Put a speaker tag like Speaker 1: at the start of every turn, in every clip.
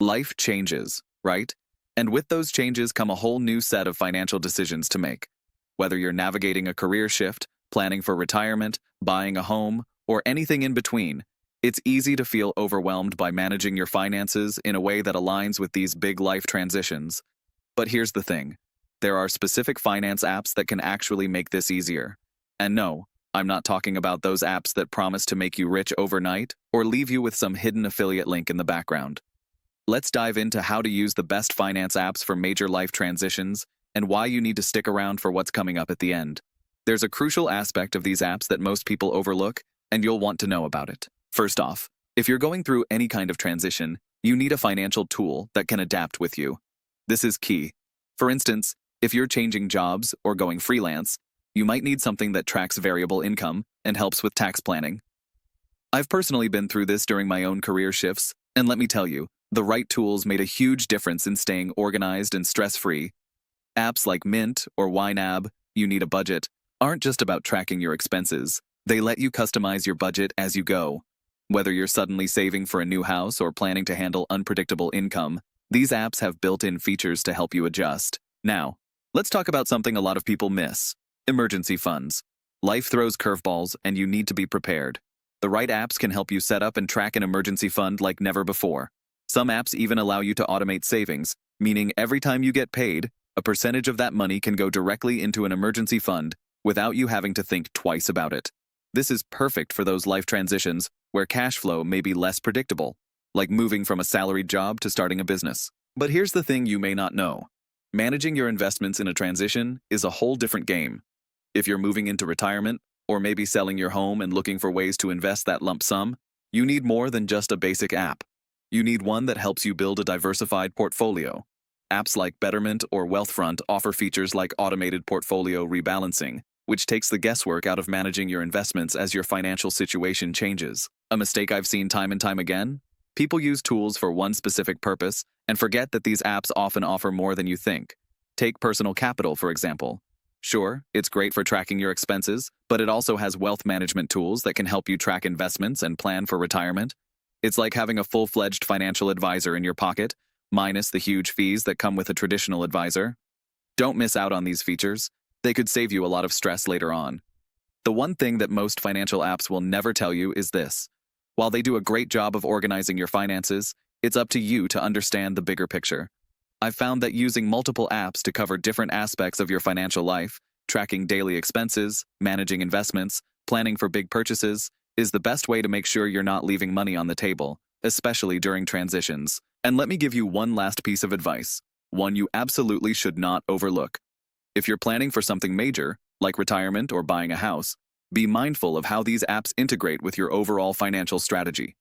Speaker 1: Life changes, right? And with those changes come a whole new set of financial decisions to make. Whether you're navigating a career shift, planning for retirement, buying a home, or anything in between, it's easy to feel overwhelmed by managing your finances in a way that aligns with these big life transitions. But here's the thing. There are specific finance apps that can actually make this easier. And no, I'm not talking about those apps that promise to make you rich overnight or leave you with some hidden affiliate link in the background. Let's dive into how to use the best finance apps for major life transitions and why you need to stick around for what's coming up at the end. There's a crucial aspect of these apps that most people overlook, and you'll want to know about it. First off, if you're going through any kind of transition, you need a financial tool that can adapt with you. This is key. For instance, if you're changing jobs or going freelance, you might need something that tracks variable income and helps with tax planning. I've personally been through this during my own career shifts, and let me tell you, the right tools made a huge difference in staying organized and stress-free. Apps like Mint or YNAB, You Need a Budget, aren't just about tracking your expenses. They let you customize your budget as you go. Whether you're suddenly saving for a new house or planning to handle unpredictable income, these apps have built-in features to help you adjust. Now, let's talk about something a lot of people miss: emergency funds. Life throws curveballs, and you need to be prepared. The right apps can help you set up and track an emergency fund like never before. Some apps even allow you to automate savings, meaning every time you get paid, a percentage of that money can go directly into an emergency fund without you having to think twice about it. This is perfect for those life transitions where cash flow may be less predictable, like moving from a salaried job to starting a business. But here's the thing you may not know. Managing your investments in a transition is a whole different game. If you're moving into retirement, or maybe selling your home and looking for ways to invest that lump sum, you need more than just a basic app. You need one that helps you build a diversified portfolio. Apps like Betterment or Wealthfront offer features like automated portfolio rebalancing, which takes the guesswork out of managing your investments as your financial situation changes. A mistake I've seen time and time again? People use tools for one specific purpose and forget that these apps often offer more than you think. Take Personal Capital, for example. Sure, it's great for tracking your expenses, but it also has wealth management tools that can help you track investments and plan for retirement. It's like having a full-fledged financial advisor in your pocket, minus the huge fees that come with a traditional advisor. Don't miss out on these features. They could save you a lot of stress later on. The one thing that most financial apps will never tell you is this: while they do a great job of organizing your finances, it's up to you to understand the bigger picture. I've found that using multiple apps to cover different aspects of your financial life, tracking daily expenses, managing investments, planning for big purchases, is the best way to make sure you're not leaving money on the table, especially during transitions. And let me give you one last piece of advice, one you absolutely should not overlook. If you're planning for something major, like retirement or buying a house, be mindful of how these apps integrate with your overall financial strategy.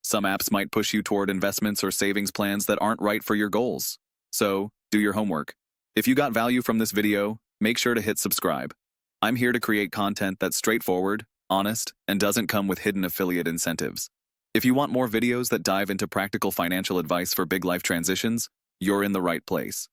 Speaker 1: Some apps might push you toward investments or savings plans that aren't right for your goals. So, do your homework. If you got value from this video, make sure to hit subscribe. I'm here to create content that's straightforward, honest, and doesn't come with hidden affiliate incentives. If you want more videos that dive into practical financial advice for big life transitions, you're in the right place.